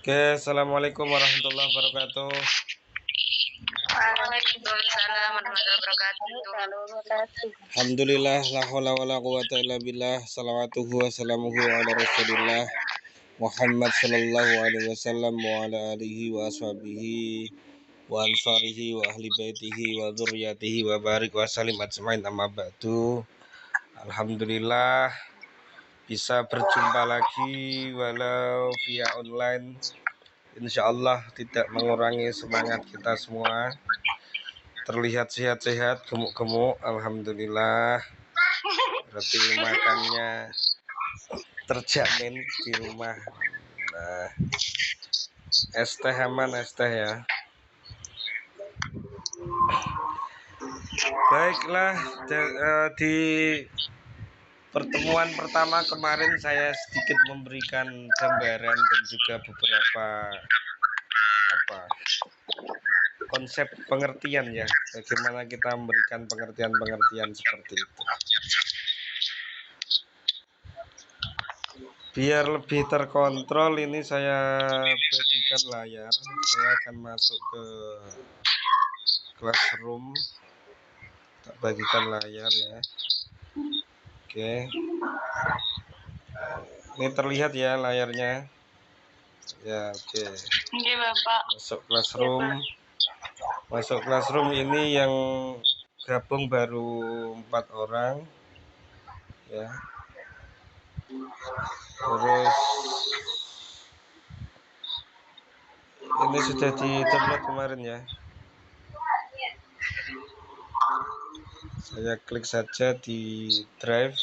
Oke, assalamualaikum warahmatullahi wabarakatuh. Waalaikumsalam warahmatullahi wabarakatuh. Alhamdulillah, la haula wala quwata illa billah. Salawatuhu wa salamuhu ala Rasulillah Muhammad sallallahu alaihi wasallam wa ala alihi wa ashabihi wa ansarihi wa ahli baitihi wa dzurriyyatihi wa barik wa salim ajmain amma ba'du. Alhamdulillah bisa berjumpa lagi walau via online. Insyaallah tidak mengurangi semangat kita semua. Terlihat sehat-sehat, gemuk-gemuk, alhamdulillah. Berarti makannya terjamin di rumah. Nah, es teh aman, es teh ya. Baiklah, di pertemuan pertama kemarin saya sedikit memberikan gambaran dan juga beberapa konsep pengertian ya, bagaimana kita memberikan pengertian-pengertian seperti itu. Biar lebih terkontrol, ini saya bagikan layar. Saya akan masuk ke classroom. Tak bagikan layar ya. Oke. Ini terlihat ya layarnya. Ya, oke. Oke, Bapak. Masuk classroom ini yang gabung baru 4 orang. Ya. Terus ini sudah di-download kemarin ya. Saya klik saja di drive.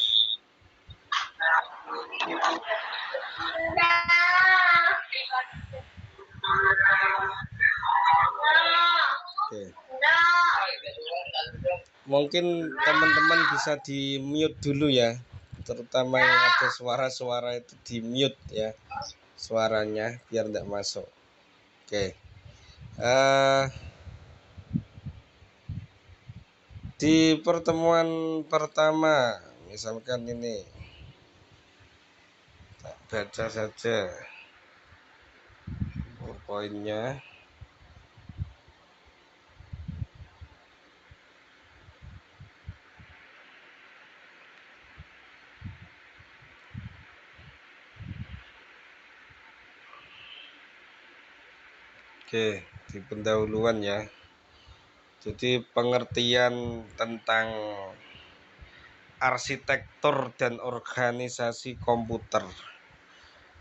Oke. Mungkin teman-teman bisa di mute dulu ya, terutama yang ada suara-suara itu di mute ya, suaranya biar tidak masuk. Oke. Di pertemuan pertama, misalkan ini, baca saja poinnya. Oke, di pendahuluan ya. Jadi pengertian tentang arsitektur dan organisasi komputer.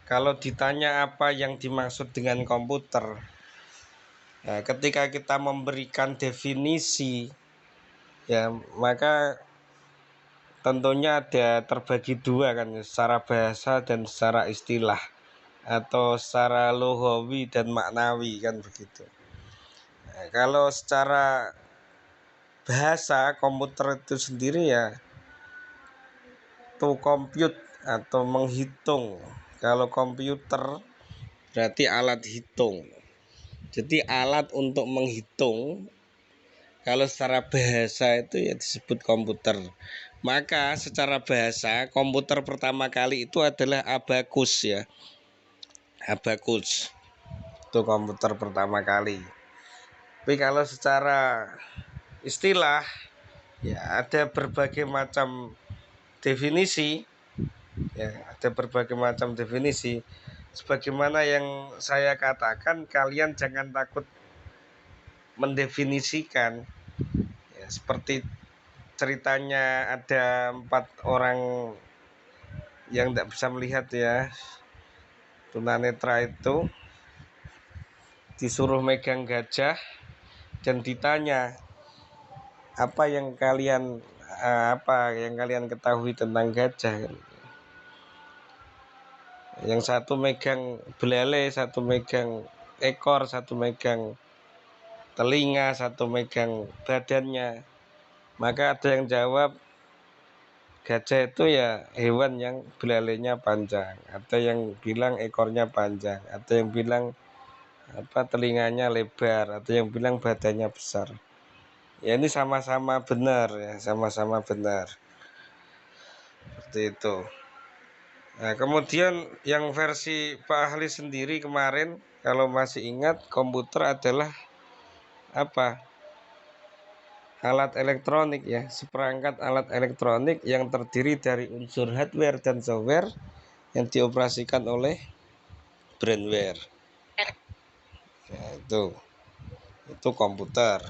Kalau ditanya apa yang dimaksud dengan komputer, nah, ketika kita memberikan definisi, ya maka tentunya ada terbagi dua kan, secara bahasa dan secara istilah, atau secara lughawi dan maknawi kan begitu. Nah, kalau secara bahasa, komputer itu sendiri ya to compute atau menghitung. Kalau komputer berarti alat hitung. Jadi alat untuk menghitung. Kalau secara bahasa itu ya disebut komputer. Maka secara bahasa komputer pertama kali itu adalah abakus ya. Abakus itu komputer pertama kali. Tapi kalau secara istilah ya ada berbagai macam definisi. Ya, ada berbagai macam definisi. Sebagaimana yang saya katakan, kalian jangan takut mendefinisikan. Ya, seperti ceritanya ada 4 orang yang tidak bisa melihat ya, tunanetra itu disuruh megang gajah dan ditanya apa yang kalian ketahui tentang gajah. Yang satu megang belalai, satu megang ekor, satu megang telinga, satu megang badannya. Maka ada yang jawab gajah itu ya hewan yang belalainya panjang, ada yang bilang ekornya panjang, ada yang bilang telinganya lebar, ada yang bilang badannya besar. Ya ini sama-sama benar ya, sama-sama benar. Seperti itu. Nah, kemudian yang versi Pak Ahli sendiri kemarin, kalau masih ingat, komputer adalah apa? Alat elektronik ya, seperangkat alat elektronik yang terdiri dari unsur hardware dan software yang dioperasikan oleh brandware. Ya, itu komputer.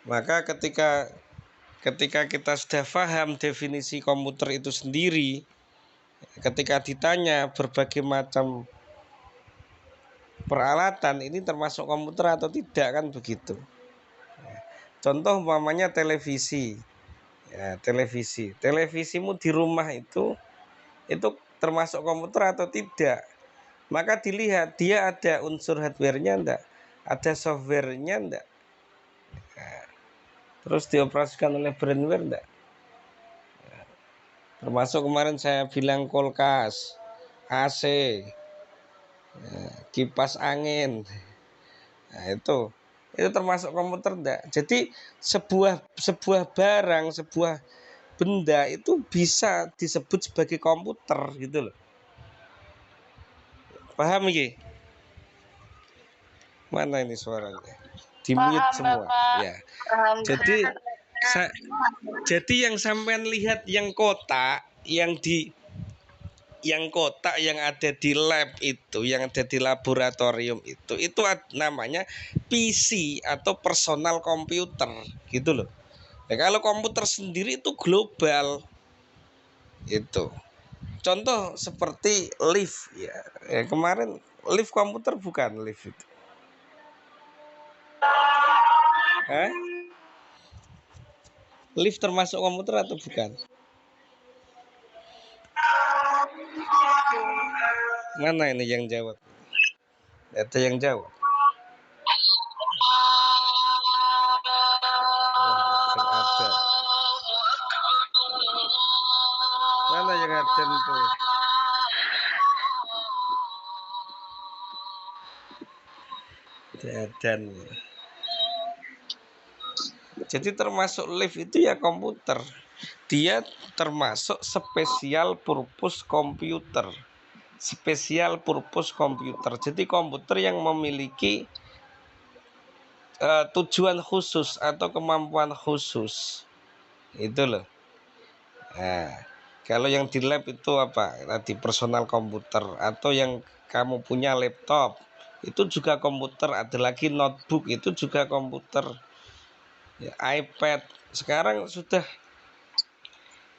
Maka ketika kita sudah paham definisi komputer itu sendiri, ketika ditanya berbagai macam peralatan ini termasuk komputer atau tidak, kan begitu. Contoh umpamanya televisi. Ya, televisimu di rumah itu termasuk komputer atau tidak. Maka dilihat dia ada unsur hardware-nya enggak, ada software-nya enggak, terus dioperasikan oleh brandware enggak. Termasuk kemarin saya bilang kulkas, AC, kipas angin. Nah, itu termasuk komputer enggak. Jadi sebuah barang, sebuah benda itu bisa disebut sebagai komputer gitu loh. Paham iki? Mana ini suaranya? Di mute Paham, semua. Bapak. Ya. Jadi yang sampean lihat yang kotak, yang kotak yang ada di lab itu, yang ada di laboratorium itu namanya PC atau personal komputer gitu loh. Ya, kalau komputer sendiri itu global itu. Contoh seperti lift ya. Kemarin lift komputer bukan lift itu. Hah? Lift termasuk komputer atau bukan? Mana ini yang jawab? Ada yang jawab. Ada. Mana yang ada tuh? Dan jadi termasuk lift itu ya komputer. Dia termasuk special purpose komputer. Special purpose komputer. Jadi komputer yang memiliki tujuan khusus atau kemampuan khusus. Itu loh. Nah, kalau yang di lab itu apa? Tadi personal komputer atau yang kamu punya laptop itu juga komputer. Ada lagi notebook itu juga komputer. Ya, iPad sekarang sudah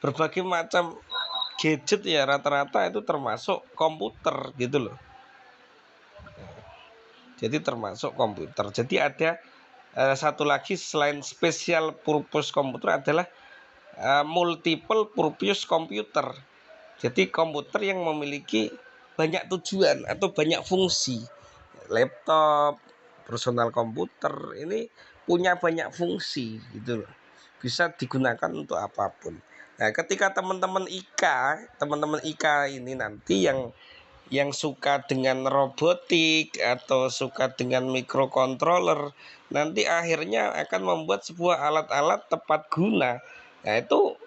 berbagai macam gadget ya, rata-rata itu termasuk komputer gitu loh. Jadi termasuk komputer. Jadi ada satu lagi selain special purpose komputer adalah multiple purpose komputer. Jadi komputer yang memiliki banyak tujuan atau banyak fungsi. Laptop, personal komputer ini punya banyak fungsi gitu loh. Bisa digunakan untuk apapun. Nah, ketika teman-teman IK ini nanti yang suka dengan robotik atau suka dengan microcontroller, nanti akhirnya akan membuat sebuah alat-alat tepat guna. Nah, itu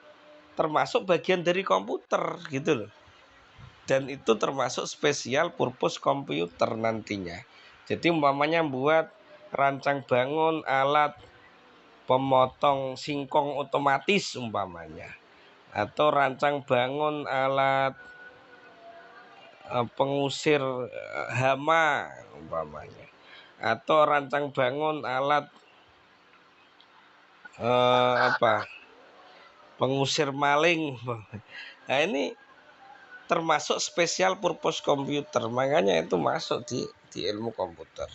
termasuk bagian dari komputer gitu loh. Dan itu termasuk special purpose komputer nantinya. Jadi umpamanya buat rancang bangun alat pemotong singkong otomatis umpamanya, atau rancang bangun alat pengusir hama umpamanya, atau rancang bangun alat pengusir maling. Nah, ini termasuk special purpose komputer, makanya itu masuk di ilmu komputer.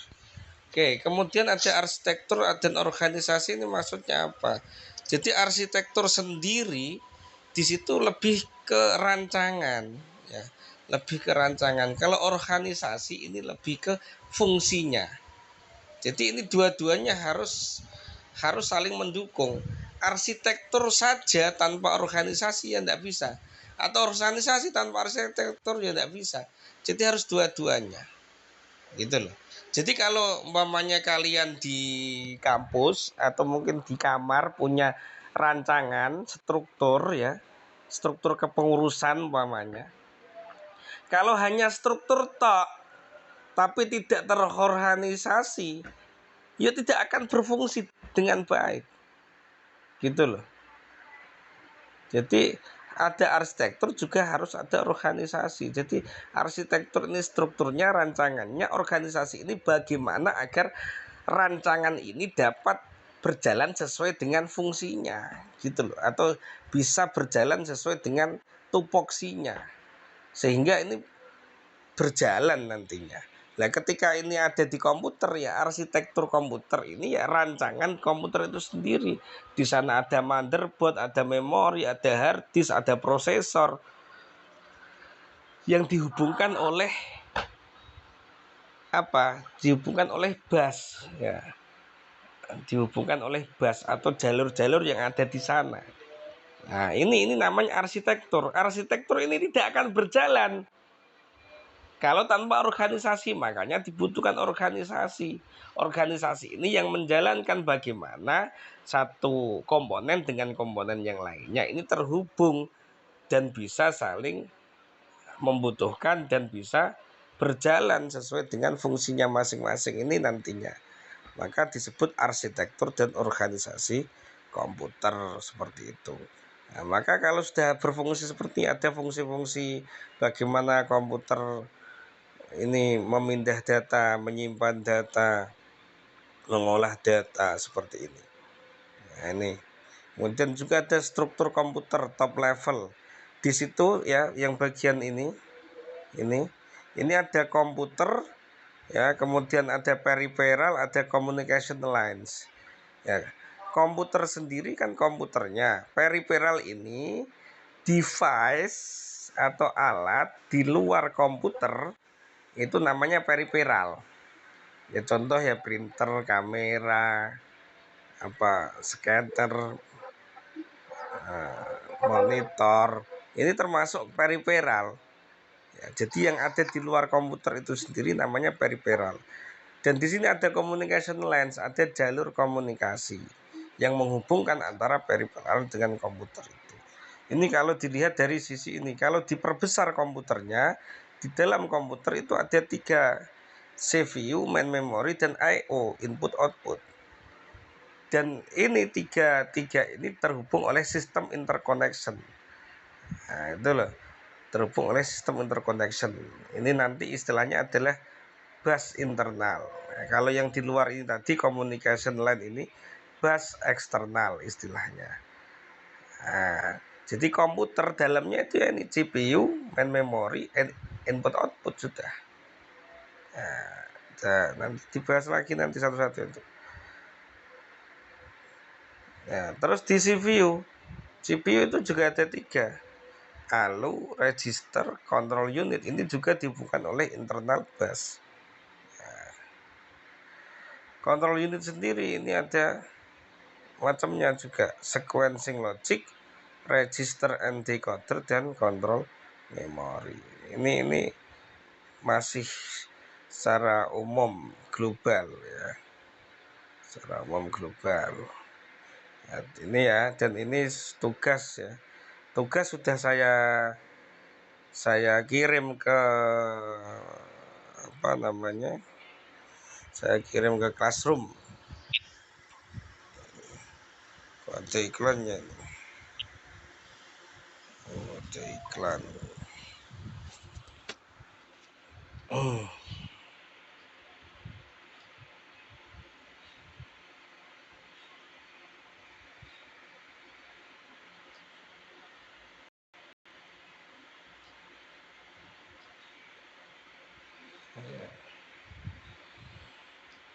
Oke, kemudian ada arsitektur dan organisasi, ini maksudnya apa? Jadi arsitektur sendiri di situ lebih ke rancangan ya, lebih ke rancangan. Kalau organisasi ini lebih ke fungsinya. Jadi ini dua-duanya harus saling mendukung. Arsitektur saja tanpa organisasi ya tidak bisa, atau organisasi tanpa arsitektur ya tidak bisa. Jadi harus dua-duanya gitu loh. Jadi kalau umpamanya kalian di kampus atau mungkin di kamar punya rancangan struktur ya, struktur kepengurusan umpamanya. Kalau hanya struktur tok tapi tidak terorganisasi, ya tidak akan berfungsi dengan baik. Gitu loh. Jadi ada arsitektur juga harus ada organisasi. Jadi arsitektur ini strukturnya, rancangannya, organisasi ini bagaimana agar rancangan ini dapat berjalan sesuai dengan fungsinya, gitu loh. Atau bisa berjalan sesuai dengan tupoksinya, sehingga ini berjalan nantinya. Nah, ketika ini ada di komputer, ya arsitektur komputer ini ya rancangan komputer itu sendiri. Di sana ada motherboard, ada memori, ada hard disk, ada prosesor yang dihubungkan oleh apa? Dihubungkan oleh bus, ya. Dihubungkan oleh bus atau jalur-jalur yang ada di sana. Nah, ini namanya arsitektur. Arsitektur ini tidak akan berjalan kalau tanpa organisasi. Makanya dibutuhkan organisasi. Organisasi ini yang menjalankan bagaimana satu komponen dengan komponen yang lainnya ini terhubung dan bisa saling membutuhkan dan bisa berjalan sesuai dengan fungsinya masing-masing ini nantinya. Maka disebut arsitektur dan organisasi komputer seperti itu. Nah, maka kalau sudah berfungsi seperti ada fungsi-fungsi bagaimana komputer ini memindah data, menyimpan data, mengolah data seperti ini. Nah, ini. Kemudian juga ada struktur komputer top level. Di situ ya, yang bagian ini ada komputer, ya, kemudian ada peripheral, ada communication lines. Ya, komputer sendiri kan komputernya. Peripheral ini device atau alat di luar komputer itu namanya peripheral. Ya contoh ya printer, kamera, apa scanner, monitor. Ini termasuk peripheral. Ya, jadi yang ada di luar komputer itu sendiri namanya peripheral. Dan di sini ada communication lines, ada jalur komunikasi yang menghubungkan antara peripheral dengan komputer itu. Ini kalau dilihat dari sisi ini, kalau diperbesar komputernya, di dalam komputer itu ada 3 CPU, main memory, dan I/O, input output. Dan ini tiga ini terhubung oleh sistem interconnection. Nah, itu loh, terhubung oleh sistem interconnection. Ini nanti istilahnya adalah bus internal. Nah, kalau yang di luar ini tadi communication line ini bus eksternal istilahnya. Nah, jadi komputer dalamnya itu ya ini CPU, main memory, input output sudah. Nah, nanti dibahas lagi nanti satu-satu itu. Ya, terus di CPU itu juga ada 3. ALU, register, control unit. Ini juga dihubungkan oleh internal bus. Control unit sendiri ini ada macamnya juga, sequencing logic, register and decoder, dan control memory. Ini masih secara umum global ya. Secara umum global. Ya, ini ya, dan ini tugas ya. Tugas sudah saya kirim ke apa namanya? Saya kirim ke Classroom. Ada iklannya. Ada iklan.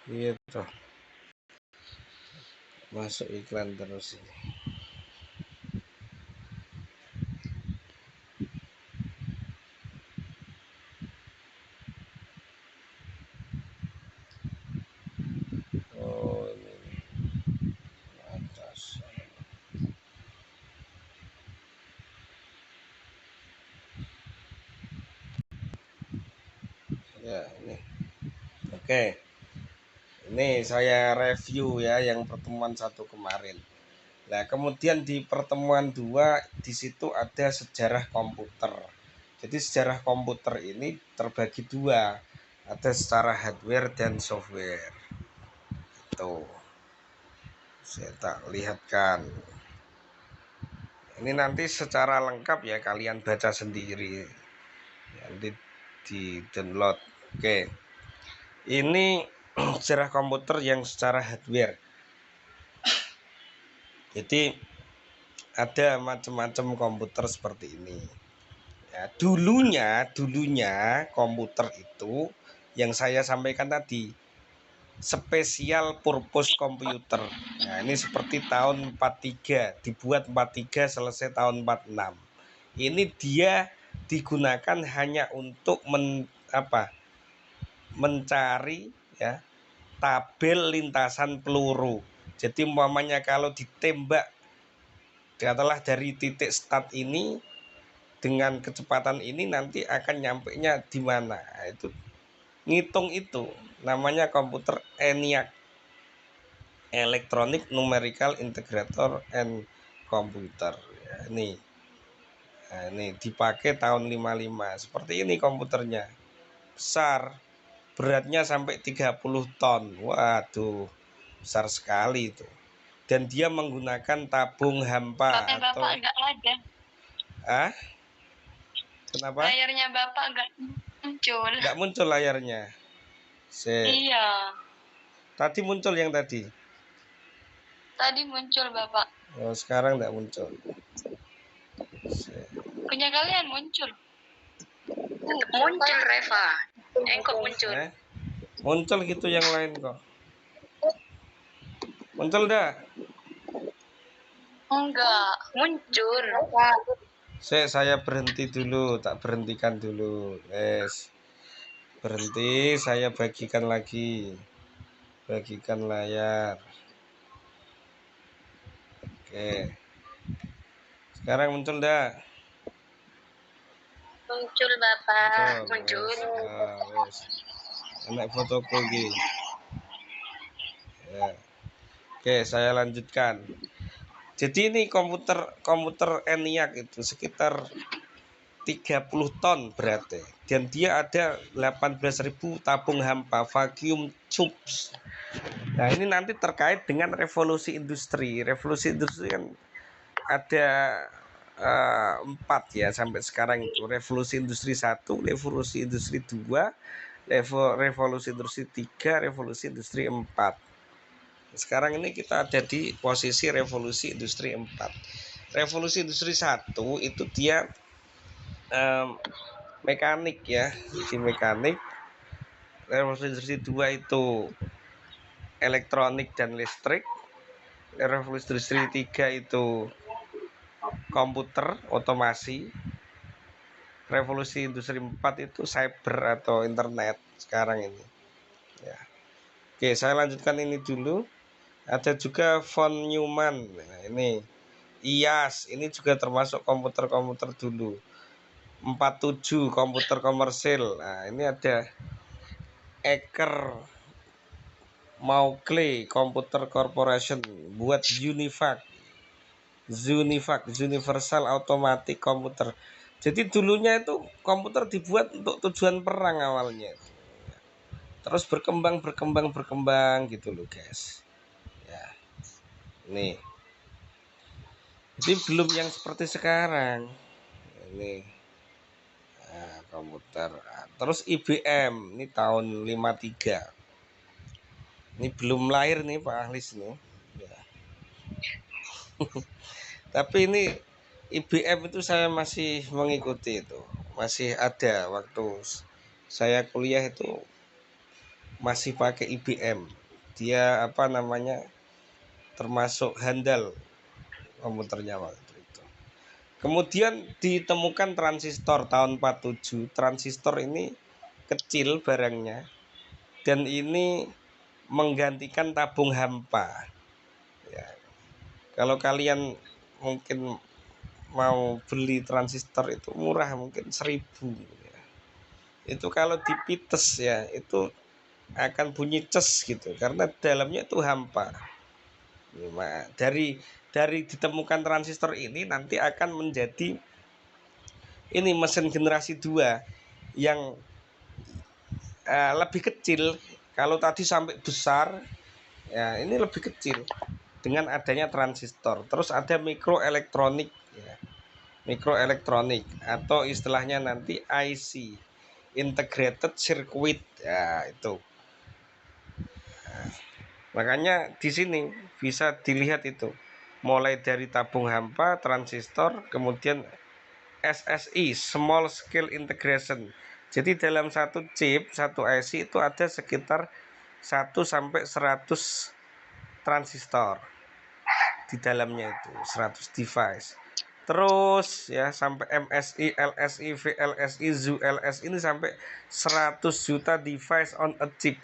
Iya toh. Masuk iklan terus ini. Oh, ini atas. Ya, ini. Oke. Ini saya review ya yang pertemuan 1 kemarin. Nah, kemudian di pertemuan 2 di situ ada sejarah komputer. Jadi sejarah komputer ini terbagi 2, ada secara hardware dan software. Tuh, saya tak lihatkan. Ini nanti secara lengkap ya kalian baca sendiri. Nanti di download. Oke. Ini sejarah komputer yang secara hardware. Jadi ada macam-macam komputer seperti ini. Ya, dulunya komputer itu yang saya sampaikan tadi special purpose komputer. Nah, ini seperti tahun 43, dibuat 43 selesai tahun 46. Ini dia digunakan hanya untuk mencari ya tabel lintasan peluru. Jadi umpamanya kalau ditembak katakanlah dari titik start ini dengan kecepatan ini nanti akan nyampenya di mana. Nah, itu ngitung itu namanya komputer ENIAC, Electronic Numerical Integrator and Computer. Ya, ini dipakai tahun 55. Seperti ini komputernya. Besar, beratnya sampai 30 ton. Waduh, besar sekali itu. Dan dia menggunakan tabung hampa Layar atau Bapak enggak ada. Kenapa? Layarnya Bapak enggak muncul. Nggak muncul layarnya. Iya. Tadi muncul yang tadi. Tadi muncul Bapak. Oh, sekarang nggak muncul. Punya kalian muncul. Muncul Reva. Kok muncul? Muncul gitu yang lain kok. Muncul dah? Enggak, muncul. Saya berhenti dulu, tak berhentikan dulu. Berhenti, saya bagikan lagi. Bagikan layar. Oke. Sekarang muncul dah? Muncul Bapak. Muncul. Enak fotoku lagi. Ya. Oke, saya lanjutkan. Jadi ini komputer ENIAC itu sekitar 30 ton beratnya. Dan dia ada 18.000 tabung hampa vacuum tubes. Nah, ini nanti terkait dengan revolusi industri. Revolusi industri kan ada 4 ya sampai sekarang itu. Revolusi industri 1, revolusi industri 2, revolusi industri 3, revolusi industri 4. Sekarang ini kita ada di posisi revolusi industri 4. Revolusi industri 1 itu dia mekanik ya, jadi mekanik. Revolusi industri 2 itu elektronik dan listrik. Revolusi industri 3 itu komputer, otomasi. Revolusi industri 4 itu cyber atau internet sekarang ini ya. Oke, saya lanjutkan ini dulu. Ada juga von Neumann. Nah, ini IAS, ini juga termasuk komputer-komputer dulu. 47 komputer komersil. Nah, ini ada Ecker Mauchly Computer Corporation buat UNIVAC, Universal Automatic Computer. Jadi dulunya itu komputer dibuat untuk tujuan perang awalnya. Terus berkembang gitu loh, guys. Ya. Nih. Jadi belum yang seperti sekarang. Ini komputer. Terus IBM ini tahun 53. Ini belum lahir nih Pak Ahlis nih. Ya. Tapi ini IBM itu saya masih mengikuti itu. Masih ada waktu saya kuliah itu masih pakai IBM. Dia termasuk handal komputernya waktu itu. Kemudian ditemukan transistor tahun 47. Transistor ini kecil barangnya dan ini menggantikan tabung hampa. Ya. Kalau kalian mungkin mau beli transistor itu murah, mungkin 1.000 ya. Itu kalau dipites ya itu akan bunyi ces gitu karena dalamnya itu hampa. Nah, dari ditemukan transistor ini nanti akan menjadi ini mesin generasi 2 yang lebih kecil. Kalau tadi sampai besar, ya ini lebih kecil dengan adanya transistor. Terus ada mikroelektronik, ya. Mikroelektronik atau istilahnya nanti IC, integrated circuit, ya itu. Makanya di sini bisa dilihat itu, mulai dari tabung hampa, transistor, kemudian SSI, small scale integration. Jadi dalam satu chip, satu IC itu ada sekitar 1 sampai 100 transistor di dalamnya, itu 100 device. Terus ya sampai MSI, LSI, VLSI, ZULS ini sampai 100 juta device on a chip.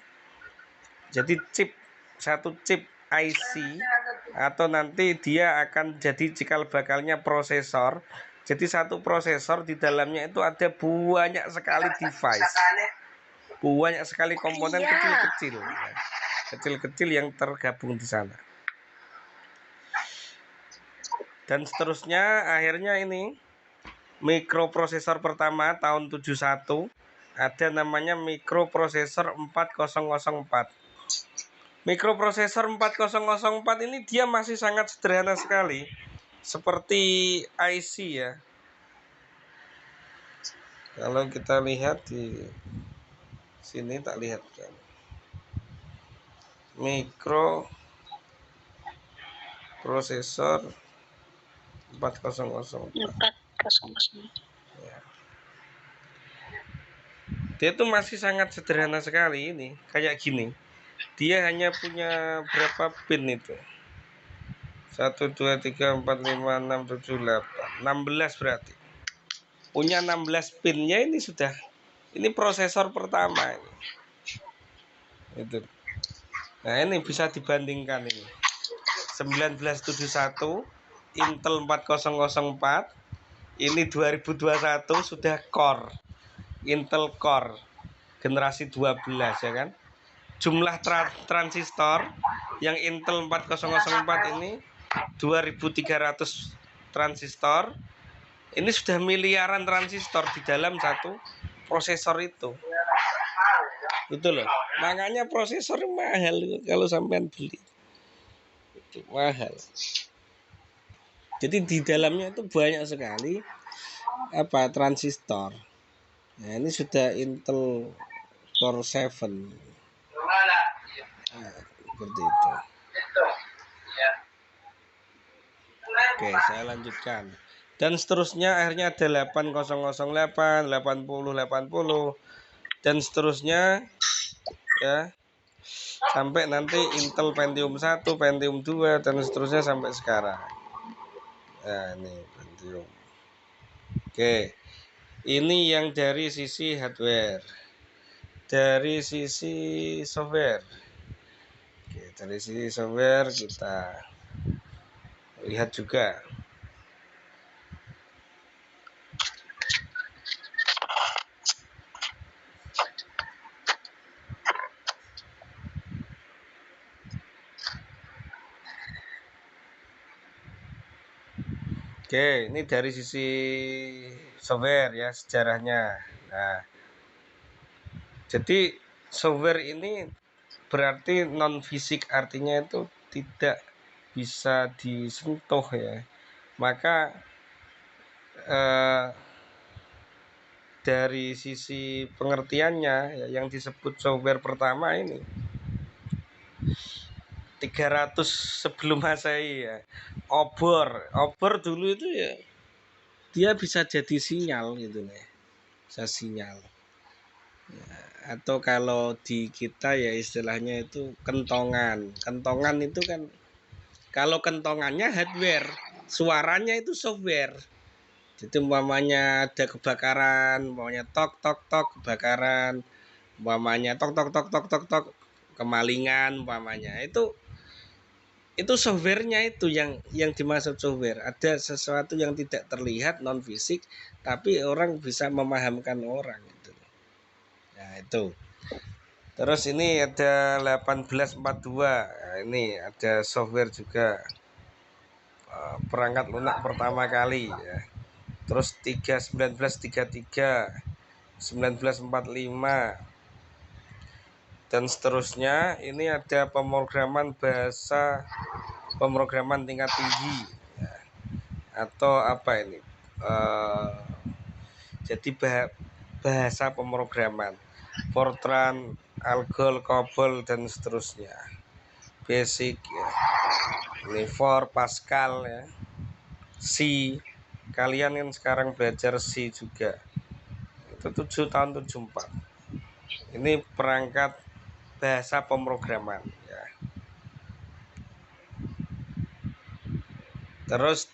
Jadi satu chip IC atau nanti dia akan jadi cikal bakalnya prosesor. Jadi satu prosesor di dalamnya itu ada banyak sekali device, banyak sekali komponen kecil-kecil, ya. Kecil-kecil yang tergabung di sana. Dan seterusnya, akhirnya ini mikroprosesor pertama tahun 71 ada namanya mikroprosesor 4004. Mikroprosesor 4004 ini dia masih sangat sederhana sekali, seperti IC ya. Kalau kita lihat di sini, tak lihat kan. Mikroprosesor 4004. Ya. Dia tuh masih sangat sederhana sekali ini, kayak gini. Dia hanya punya berapa pin itu? 1, 2, 3, 4, 5, 6, 7, 8 16 berarti. Punya 16 pinnya ini sudah. Ini prosesor pertama ini. Itu. Nah, ini bisa dibandingkan ini. 1971 Intel 4004. Ini 2021 sudah Core. Intel Core generasi 12 ya kan. Jumlah transistor yang Intel 4004 ini 2300 transistor. Ini sudah miliaran transistor di dalam satu prosesor itu. Itu loh. Makanya prosesor mahal kalau sampean beli. Itu mahal. Jadi di dalamnya itu banyak sekali transistor. Nah, ini sudah Intel Core 7. Nah, seperti itu. Oke, saya lanjutkan. Dan seterusnya akhirnya ada 8008, 80, 80 dan seterusnya ya. Sampai nanti Intel Pentium 1, Pentium 2 dan seterusnya sampai sekarang. Nah, ini Pentium. Oke. Ini yang dari sisi hardware. Dari sisi software. Oke, dari sisi software kita lihat juga. Oke, ini dari sisi software ya, sejarahnya. Nah, jadi software ini berarti non fisik, artinya itu tidak bisa disentuh ya. Maka dari sisi pengertiannya ya, yang disebut software pertama ini 300 sebelum Masehi ya. Obor dulu itu ya dia bisa jadi sinyal gitu nih. Bisa sinyal. Ya, atau kalau di kita ya istilahnya itu kentongan. Kentongan itu kan kalau kentongannya hardware, suaranya itu software. Jadi umpamanya ada kebakaran, umpamanya tok tok tok kebakaran, umpamanya tok tok tok tok tok tok kemalingan umpamanya. Itu softwarenya itu yang dimaksud software. Ada sesuatu yang tidak terlihat non fisik tapi orang bisa memahamkan orang itu. Nah, itu. Terus ini ada 1842. Nah, ini ada software juga. perangkat lunak pertama kali ya. Terus 1933, 1945 dan seterusnya. Ini ada pemrograman tingkat tinggi ya. Atau apa ini? Jadi bahasa pemrograman Fortran, Algol, COBOL dan seterusnya. Basic ya. Ini for Pascal ya. C. Kalian kan sekarang belajar C juga. Itu 7 tahun 74. Ini perangkat bahasa pemrograman ya. Terus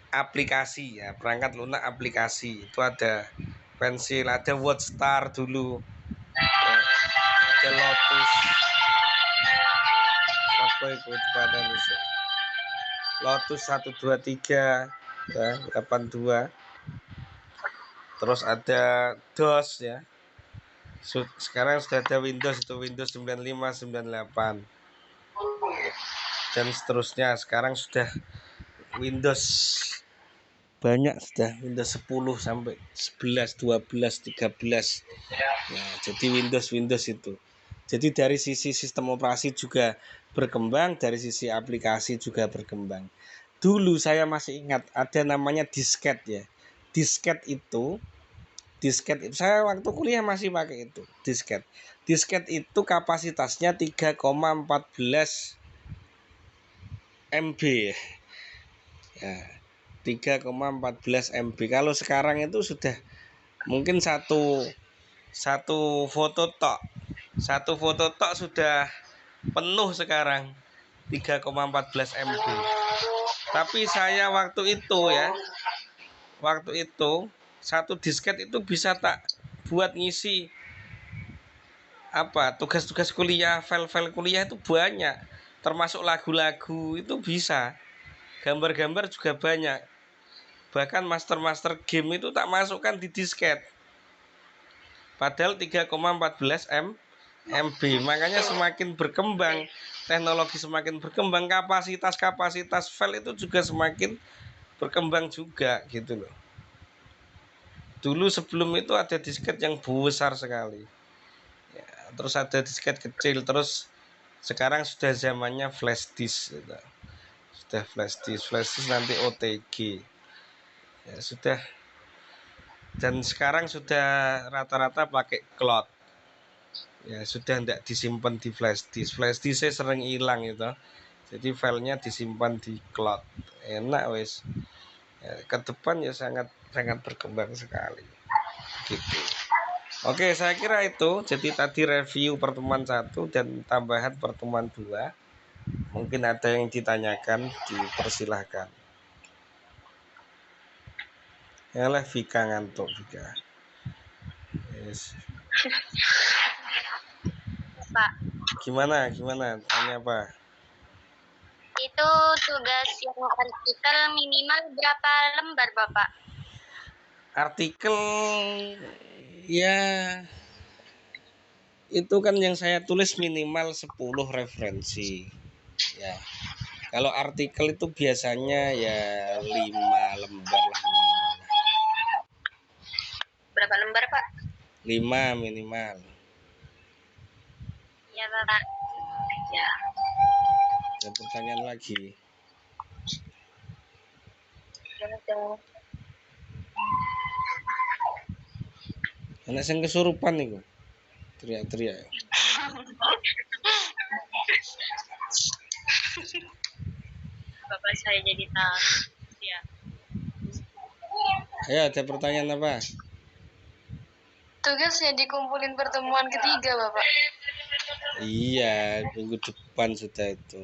aplikasi ya, perangkat lunak aplikasi itu ada pensil, ada WordStar dulu ya. Ada Lotus, apa itu kecepatan itu, Lotus 123 ya, 82. Terus ada DOS ya. Sekarang sudah ada Windows, itu Windows 95, 98 dan seterusnya. Sekarang sudah Windows banyak, sudah Windows 10 sampai 11, 12, 13. Nah, jadi Windows itu. Jadi dari sisi sistem operasi juga berkembang, dari sisi aplikasi juga berkembang. Dulu saya masih ingat ada namanya disket ya. Disket itu saya waktu kuliah masih pakai itu, disket. Disket itu kapasitasnya 3,14 MB ya. 3,14 MB. Kalau sekarang itu sudah mungkin satu foto tok. Satu foto tok sudah penuh sekarang 3,14 MB. Tapi saya waktu itu satu disket itu bisa tak buat ngisi tugas-tugas kuliah, file-file kuliah itu banyak, termasuk lagu-lagu itu bisa, gambar-gambar juga banyak, bahkan master game itu tak masukkan di disket. Padahal 3,14 MB. Makanya semakin berkembang teknologi, semakin berkembang kapasitas file itu juga semakin berkembang juga gitu loh. Dulu sebelum itu ada disket yang besar sekali ya, terus ada disket kecil, terus sekarang sudah zamannya flash disk gitu. Sudah flash disk nanti OTG ya, sudah. Dan sekarang sudah rata-rata pakai cloud ya, sudah tidak disimpan di flash disk. Flash disk saya sering hilang itu, jadi filenya disimpan di cloud. Enak wes ya, ke depan ya sangat berkembang sekali gitu. Oke, saya kira itu. Jadi tadi review pertemuan 1 dan tambahan pertemuan 2. Mungkin ada yang ditanyakan, dipersilahkan. Yalah, Vika ngantuk Vika. Yes. Pak, Gimana? Tanya apa? itu tugas yang artikel minimal berapa lembar, Bapak? Artikel ya itu kan yang saya tulis minimal 10 referensi ya. Kalau artikel itu biasanya ya 5 lembar lah minimal. Berapa lembar, Pak? 5 minimal. Ya, Bapak. Ya. Ada pertanyaan lagi? Anak sing kesurupan niku. Teriak-teriak. Bapak saya jadi takut ya. Ayo, ada pertanyaan apa? Tugasnya dikumpulin pertemuan ketiga, Bapak. Iya, minggu depan sudah itu.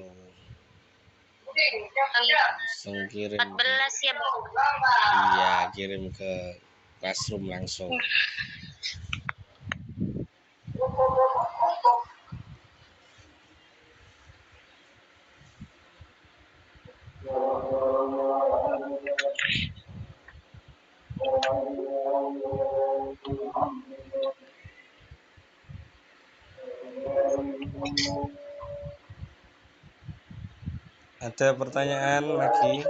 Langsung kirim. 14 ya, Bapak. Iya, kirim ke classroom langsung. Ada pertanyaan lagi?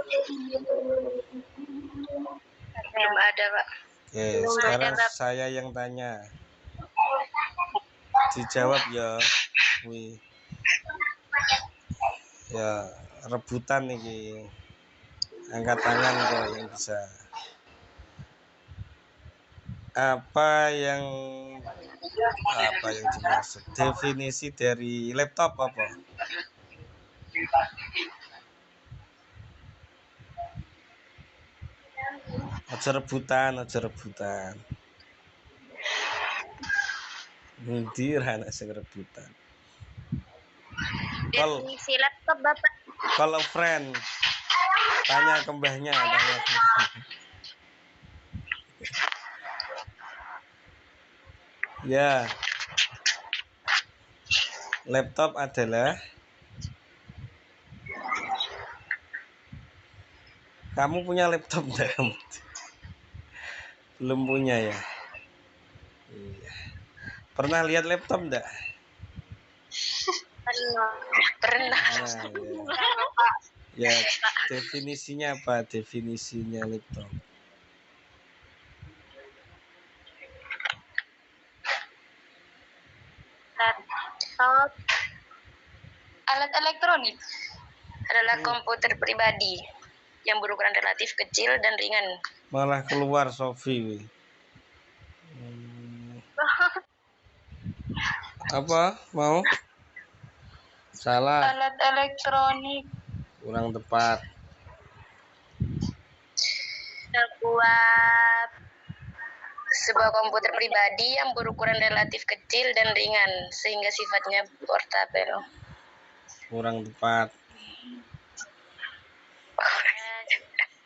Belum ada, Pak. Oke, sekarang saya yang tanya. Dijawab ya. Wih. Ya, rebutan nih. Angkat tangan kok yang bisa. Apa yang dimaksud? Definisi dari laptop apa? Aja rebutan. Ngendi ra anak sing rebutan. Definisi laptop, Bapak. Kalau friend tanya ke mbahnya. Ya. Laptop adalah kamu punya laptop enggak? Belum punya ya? Iya. Pernah lihat laptop enggak? Pernah. Nah, ya. Definisinya apa? Definisinya laptop. Laptop alat elektronik adalah komputer pribadi yang berukuran relatif kecil dan ringan. Malah keluar Sofi. Apa? Mau? Salah. Alat elektronik Kurang tepat. sebuah komputer pribadi yang berukuran relatif kecil dan ringan sehingga sifatnya portabel. Kurang tepat.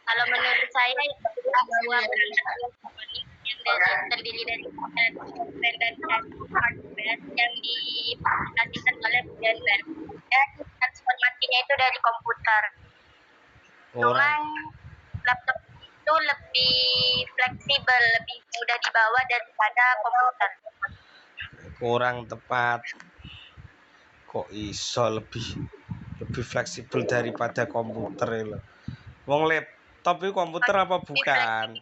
Kalau menurut saya itu sebuah elektronik yang terdiri dari software dan hardware yang diaplikasikan oleh firmware dan transformasinya itu dari komputer. Cuman laptop itu lebih fleksibel, lebih mudah dibawa daripada komputer. Kurang tepat. Kok iso lebih fleksibel daripada komputer ya. Wong laptop itu komputer apa bukan?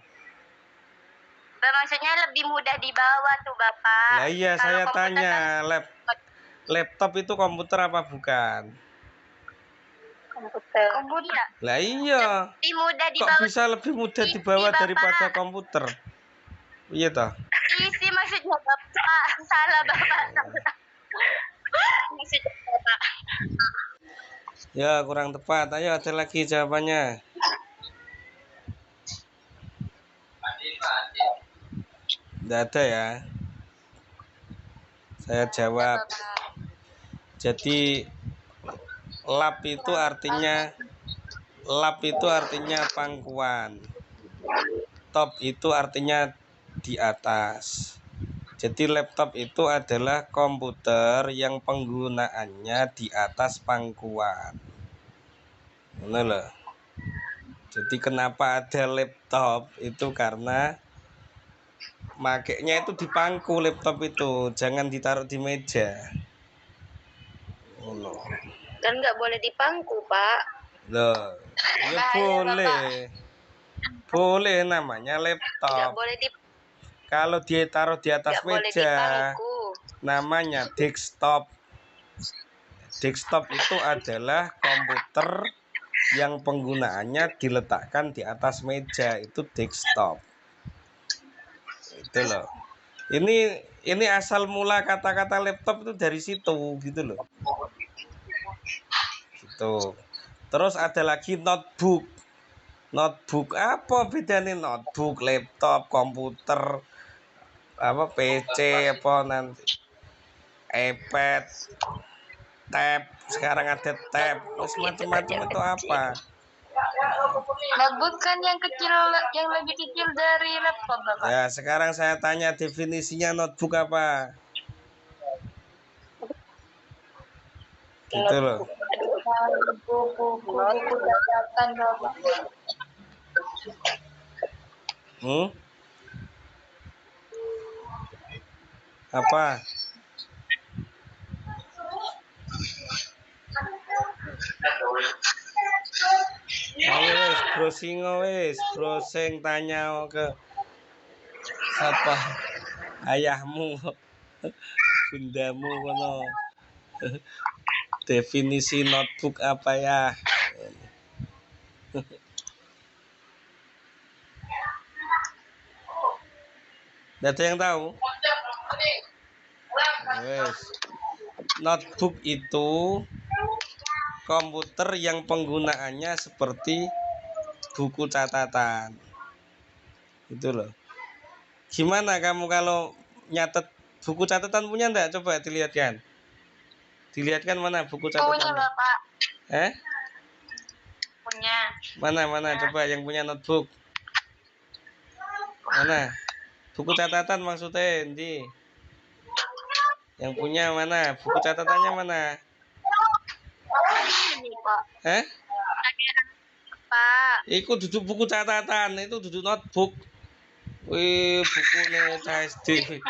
Maksudnya lebih mudah dibawa tuh Bapak. Lah iya, kalau saya tanya kan laptop itu komputer apa bukan? komputer. Lah iya. Lebih mudah Kok dibawa. bisa lebih mudah dibawa daripada komputer? Iya toh? Isi maksudnya Bapak. Salah Bapak. Maksudnya Bapak. Ya, kurang tepat. Ayo ada lagi jawabannya. Tidak ada ya. Saya jawab. Jadi lap itu artinya pangkuan. Top itu artinya di atas. Jadi laptop itu adalah komputer yang penggunaannya di atas pangkuan. Benar loh. Jadi kenapa ada laptop itu karena makainya itu di pangku laptop itu, jangan ditaruh di meja. Oh, Dan nggak boleh dipangku Pak. loh, ya boleh. Boleh namanya laptop. Nggak boleh Kalau dia taruh di atas meja, namanya desktop. Desktop itu adalah komputer yang penggunaannya diletakkan di atas meja, itu desktop. Itu loh. Ini asal mula kata-kata laptop itu dari situ gitu loh. Gitu. Terus ada lagi notebook. Notebook apa bedanya notebook, laptop, komputer, apa PC apa nanti iPad, tab, sekarang ada tab, macam-macam itu apa? Notebook kan yang kecil, yang lebih kecil dari laptop Bapak. Ya, sekarang saya tanya definisinya notebook apa? Gitu loh. Buku catatan Bapak. Apa? Singo wis, bro sing tanya ke siapa ayahmu, bundamu kono. Definisi notebook apa ya? Tidak ada yang tahu? Wes. Notebook itu komputer yang penggunaannya seperti buku catatan. Itu loh. Gimana kamu kalau nyatet buku catatan punya enggak? Coba dilihatkan. Dilihatkan mana buku catatan? Punya, Bapak. Punya. Mana coba yang punya notebook. Mana? Buku catatan maksudnya, Di. Yang punya mana? Buku catatannya mana? Ini, Pak. Pak. Iku duduk buku catatan, itu duduk notebook. Wih, bukunya SD.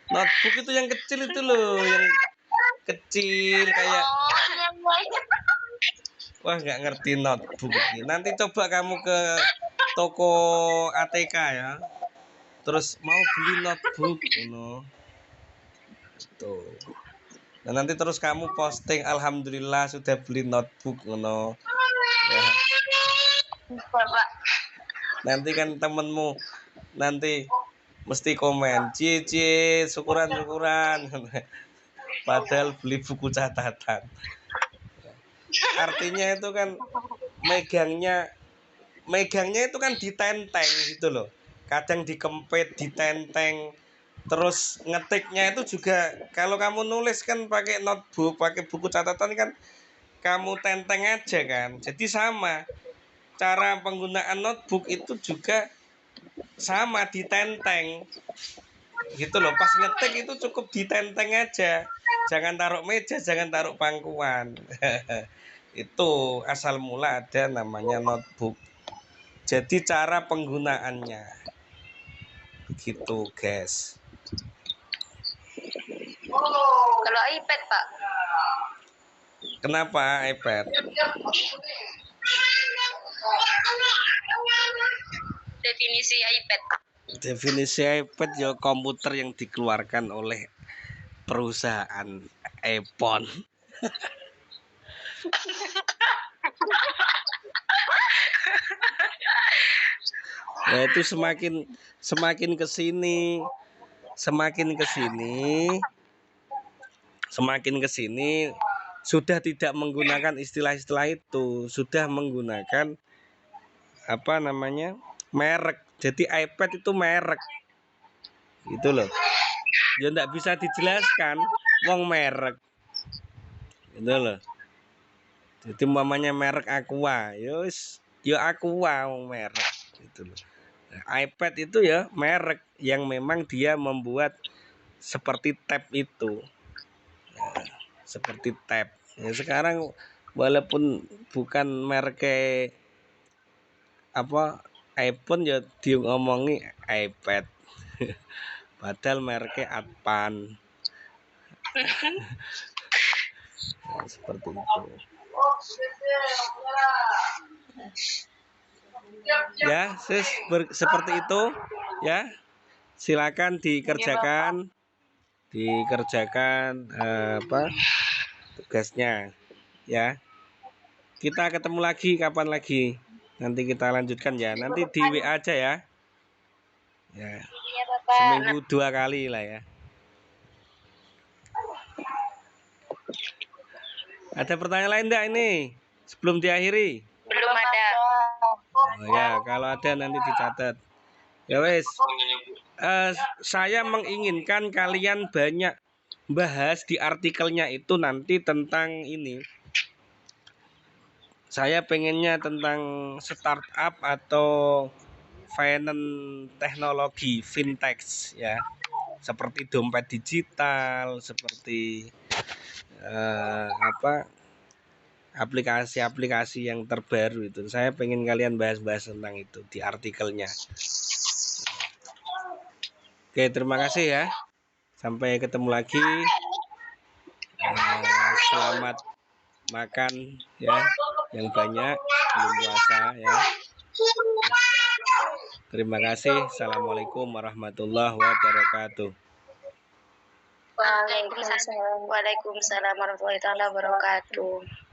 Notebook itu yang kecil itu loh, yang kecil kayak. Wah, nggak ngerti notebook ini. Nanti coba kamu ke toko ATK ya. Terus mau beli notebook, Tuh. Nah, nanti terus kamu posting alhamdulillah sudah beli notebook, Ya. Bapak. Nanti kan temenmu nanti mesti komen, cie syukuran. Padahal beli buku catatan. Artinya itu kan megangnya itu kan ditenteng gitu loh. Kadang dikempit, ditenteng. Terus ngetiknya itu juga kalau kamu nulis kan pakai notebook, pakai buku catatan kan kamu tenteng aja kan. Jadi sama. Cara penggunaan notebook itu juga sama, ditenteng. Gitu loh, pas ngetik itu cukup ditenteng aja. Jangan taruh meja, jangan taruh pangkuan. Itu asal mula ada namanya notebook. Jadi cara penggunaannya gitu, guys. Kalau iPad, Pak. Kenapa iPad? Definisi iPad. Definisi iPad ya komputer yang dikeluarkan oleh perusahaan iPhone. Ya itu semakin kesini sudah tidak menggunakan istilah-istilah itu, sudah menggunakan apa namanya merek. Jadi iPad itu merek, gitu loh. Ya nggak bisa dijelaskan, wong merek, gitu loh. Jadi umpamanya merek Aqua, ya Aqua wong merek, gitu loh. iPad itu ya merek yang memang dia membuat seperti tab itu, seperti tab. Ya, sekarang walaupun bukan merek apa iPhone ya diomongi iPad, padahal mereknya Advan. Nah, seperti itu. Ya, seperti itu ya. Silakan dikerjakan tugasnya ya. Kita ketemu lagi kapan lagi? Nanti kita lanjutkan ya. Nanti di WA aja ya. Ya. Iya, Bapak. Seminggu 2 kali lah ya. Ada pertanyaan lain enggak ini sebelum diakhiri? Belum ada. Oh ya, kalau ada nanti dicatat. Ya wes. Saya menginginkan kalian banyak bahas di artikelnya itu nanti tentang ini. Saya pengennya tentang startup atau finance teknologi fintech ya. Seperti dompet digital, seperti aplikasi-aplikasi yang terbaru itu. Saya pengen kalian bahas-bahas tentang itu di artikelnya. Oke, terima kasih ya. Sampai ketemu lagi. Selamat makan ya. yang banyak belum puasa ya. Terima kasih. Assalamualaikum warahmatullahi wabarakatuh. Waalaikumsalam warahmatullahi wabarakatuh.